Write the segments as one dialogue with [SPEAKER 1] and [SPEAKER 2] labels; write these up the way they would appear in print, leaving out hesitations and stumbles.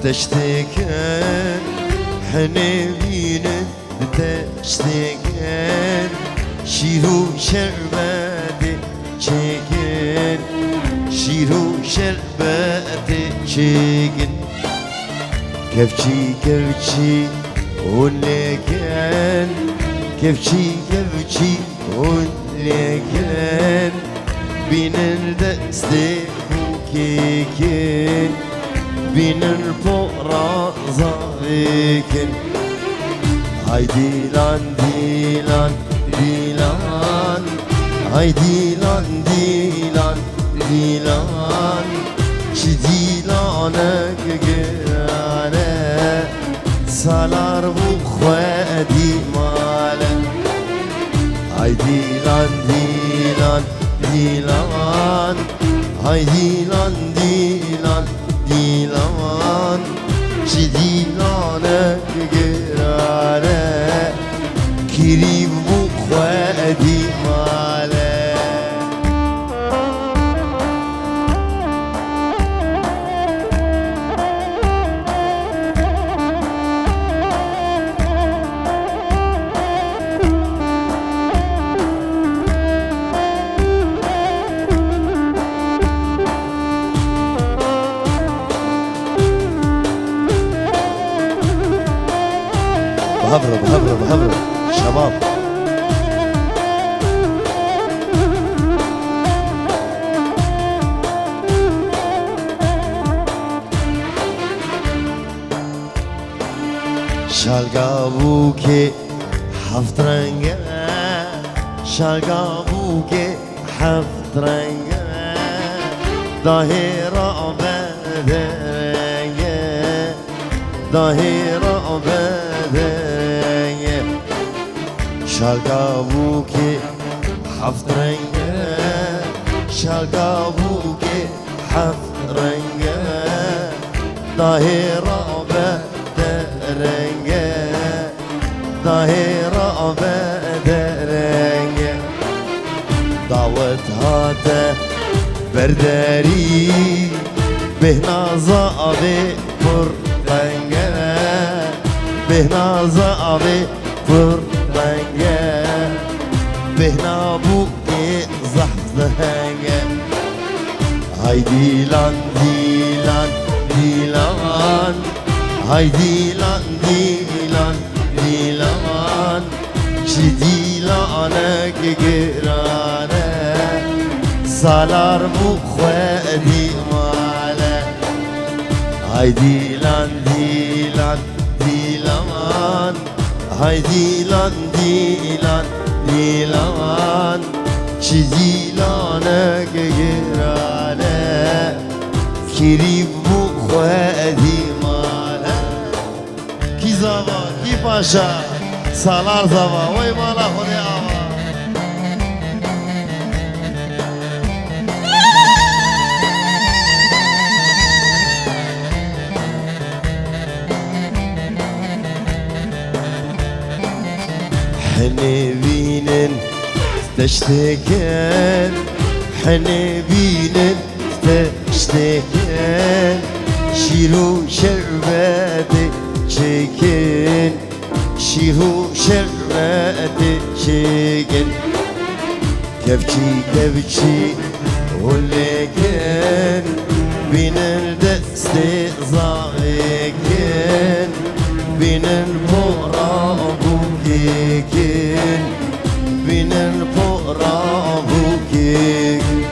[SPEAKER 1] تشتكن حنبين تشتكن شيرو شربت شكن شيرو شربت شكن كفشي كفشي ولكن كفشي كفشي ولكن بين الدستك وكيكن بين الفقراء ظاهركن هاي ديلان ديلان ديلان هاي ديلان ديلان ديلان شي ديلانك قرانه سالار بخوادي ماله هاي ديلان ديلان ديلان هاي ديلان ديلان ديلان شي ديلانك قرانه كريم بخوادي ماله بهبروا شباب شالقابوكي حفظ رنقه شالقابوكي حفظ رنقه ظاهرة بدرنقه ظاهرة بدرنقه شالقابوكي حفظ رنقه شالقابوكي حفظ رنقه ظاهرة بدرنقه ظاهرة بدرنقه دعوت هاته برداري بهنا زابي فرقنقه بهنا زابي فرقنقه بهنا بوكي زحزهنقه هاي ديلان ديلان ديلان هاي ديلان ديلان ديلان شي ديلانك قرانه سالار بخوادي ماله هاي ديلان ديلان ديلان هاي ديلان ديلان ديلان شي ديلانك قرانه كريم بخوادي ماله كي زابا كي باشا سالار زابا وي مالا خوري آوا حنبين تشتكن حنبين تشتكن شيرو شربت شكن شيرو شربت شكن كفشي كفشي ولكن بين الدست ظاهركن بين الفقراء بوكيكن بين الفقراء بوكيكن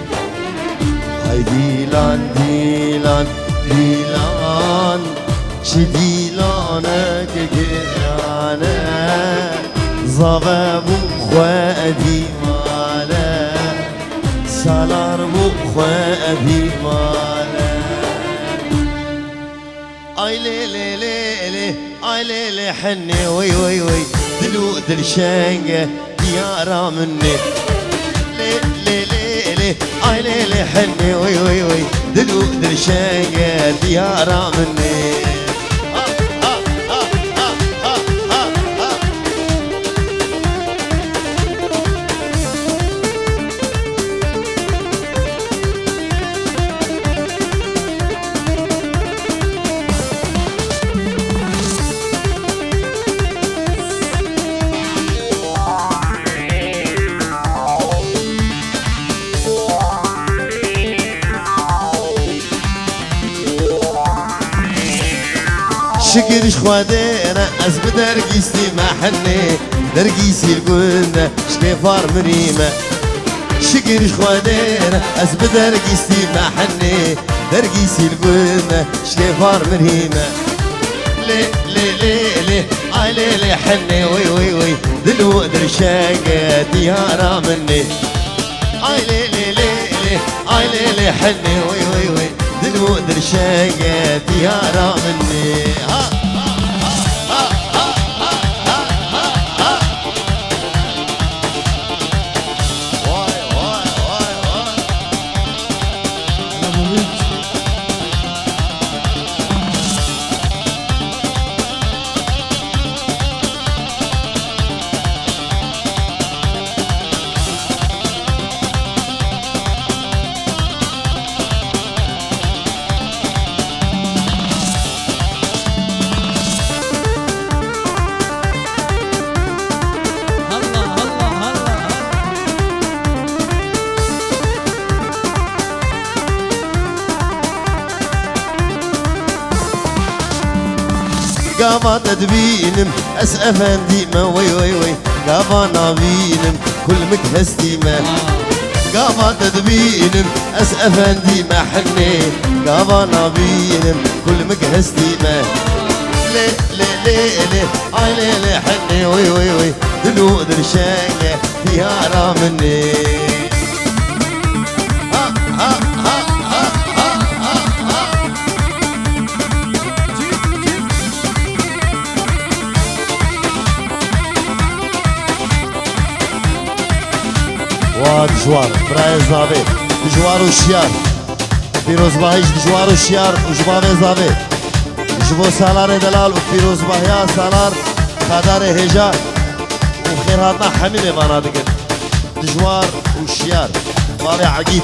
[SPEAKER 1] هاي ديلان ديلان ديلان شي ديلانك قرانه زابا بخوادي ماله سالار بخوادي ماله اي ليلي ليلي اي ليلي حني وي وي وي دلو دلشانقه ديارة مني ليلي ليلي اي ليلي حني وي وي وي دلو دلشانقه ديارة مني شكرش خوادينا از بدرگیستی محنه درگیسی الگونه شکفار مریمه شكرش خوادينا از بدرگیستی محنه درگیسی الگونه شکفار مریمه لي لي لي لي آي لي لي حني وي وي وي دلو درشاقة ديارة مني آي لي لي لي لي آي لي لي حني وي وي وي دلو درشاقة ديارة مني ها ها ها ها ها ها ها واي واي واي واي قابا تدبينم اس افندي ما وي وي وي قابا نابينم كل مكهستي ما قابا تدبينم اس افندي ما حني قابا نابينم كل مكهستي ما لي لي لي لي اي لي لي حني وي وي وي دلو درشاقة ديارة مني ها ها ها ها ها ها دجوار برای زاوی دجوار و شیار پیروزباهیش دجوار و شیار و جباوی زاوی جبو سالار دلال و پیروزباهیا سالار خدار هجا و خیرهاتنا حمیمه بانا دکن دجوار و شیار واری عقیب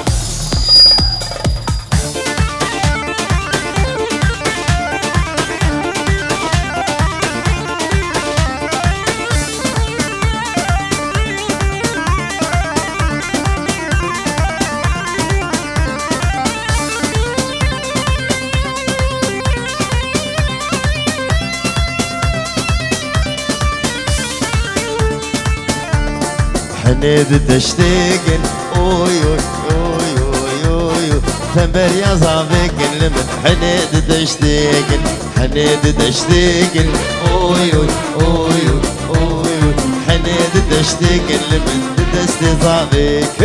[SPEAKER 1] حنيد تشتاقن اوي اوي اوي اوي اوي تنبر يا زافقن لمن حنيد تشتاقن حنيد تشتاقن اوي اوي اوي اوي حنيد تشتاقن لمن دستي زافق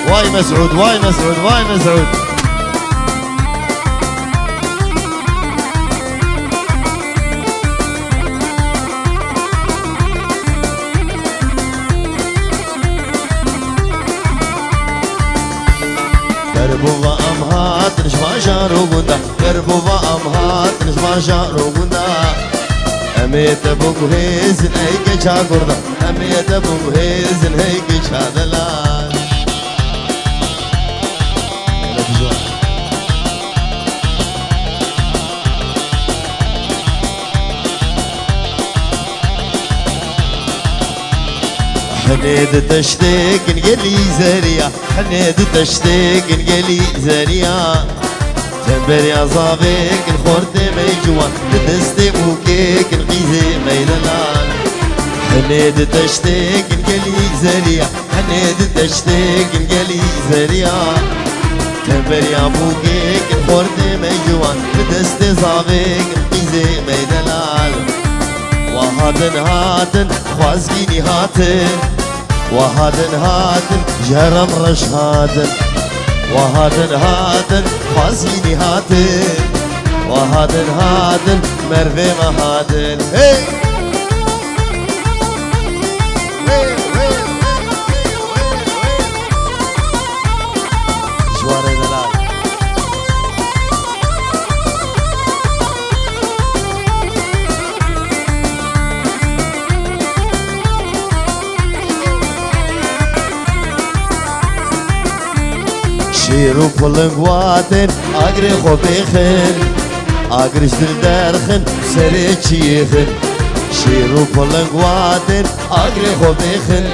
[SPEAKER 1] واي مسعود واي مسعود واي مسعود قربوا امهات نشما شارو قندا قربوا امهات نشما شارو قندا اميت ابو هيزن هيك شا قردا اميت ابو هيزن هيك شا دلال حنيد تشتاق نقلي زريا حنيد تشتاق نقلي زريا تنبر يا زابق الخورد ميجوا تدستي بوكيك نقيزي ميدلان حنيد تشتاق نقلي زريا حنيد تشتاق نقلي زريا تنبر يا بوكيك الخورد ميجوا تدستي زابق نقيزي ميدلان وهادن هادن خوازقيني هاتن وهادن هادن جرم رش هادن وهادن هادن خوازقيني هاتن وهادن هادن مروي ما هادن هي جواري دلال شيرو بلنقواتن اقري خوبيخن اقرش دل درخن سريك شيخن شيرو بلنقواتن اقري خوبيخن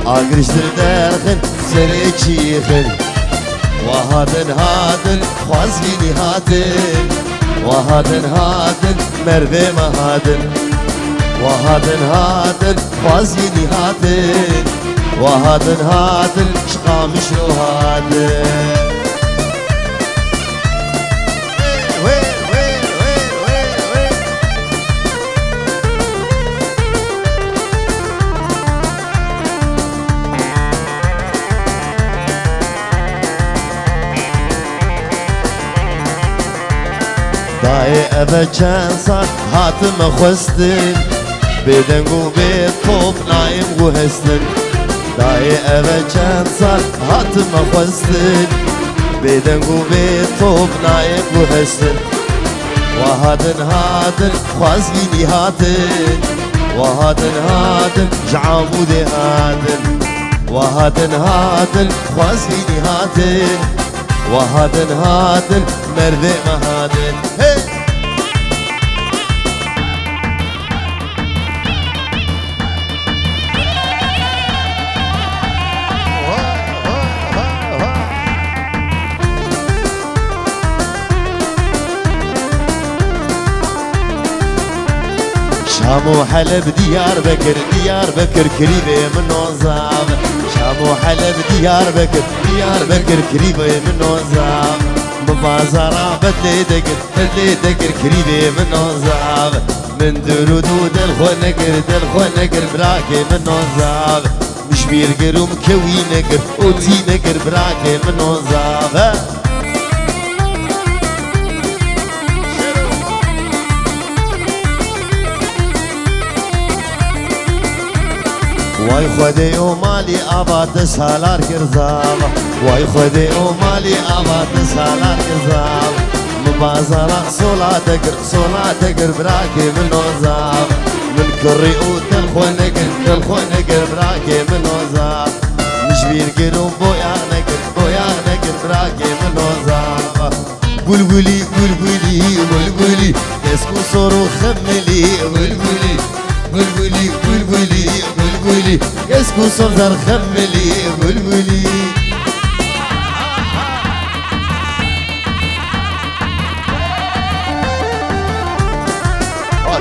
[SPEAKER 1] اقرش دل درخن سريك شيخن وهادن هادن خوازقيني هاتن وهادن هادن مربي مهادن وهادن هادن خوازيني هادن وهادن هادن شقا مشلو هادن داي أبا كان صار هاتم خوستن بدنگو بيت طوب نايم وهستن داي أبا كان صار هاتم خوستن بدنگو بيت طوب نايم وهستن وهادن هادن خوازيني هادن وهادن هادن جعامودي هادن وهادن هادن خوازيني هادن وهادن هادن مرذي مهادن hey! شام وحلب ديار بكر ديار بكر كريبة من وزاب شام وحلب ديار بكر كريبة من وزاب ببازارا بدلي دقر كريبة من وزاب من درودو دلخو نقر براكي من وزاب مش بيرقر ومكوي نقر وتي نقر براكي من وزاب وای خودی او مالی آباد سالار کرزاب وای خودی او مالی آباد سالار کرزاب مبازرا سولا دقر براكي من وزاب من كري او دلخو نقر براكي من وزاب مش بيرقر بويا نقر براكي من وزاب قلقلي يسكو صورو خملي قلقلي يسكو صدر خملي قلقلي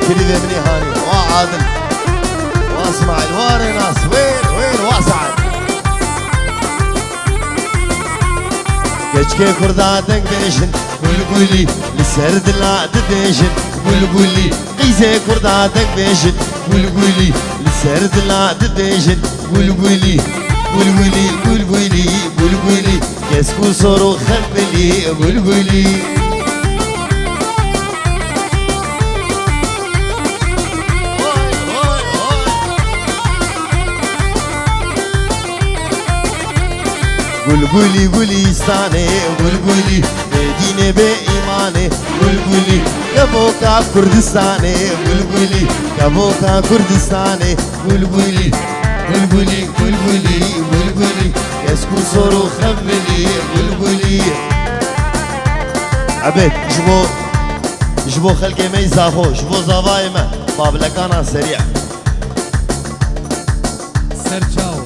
[SPEAKER 1] كريبة مني هاني وعادل واسماعيل وارناس وين واسعد كشكي كرداتك ديشن قلقلي لسرد لا ديشن قلقلي قيزي كرداتك ديشن قلقلي لسرد لا ديشن قلقلي يسكو صورو خملي قلقلي قلقلي ستاني قلقلي بديني بإيماني قلقلي كبوكا كردستاني قلقلي كبوكا كردستاني قلقلي يسكو صورو خملي قلقلي عبيد جبو خلقي ما يزافو جبو زافاي ما بابلكانا سريع
[SPEAKER 2] سرچاو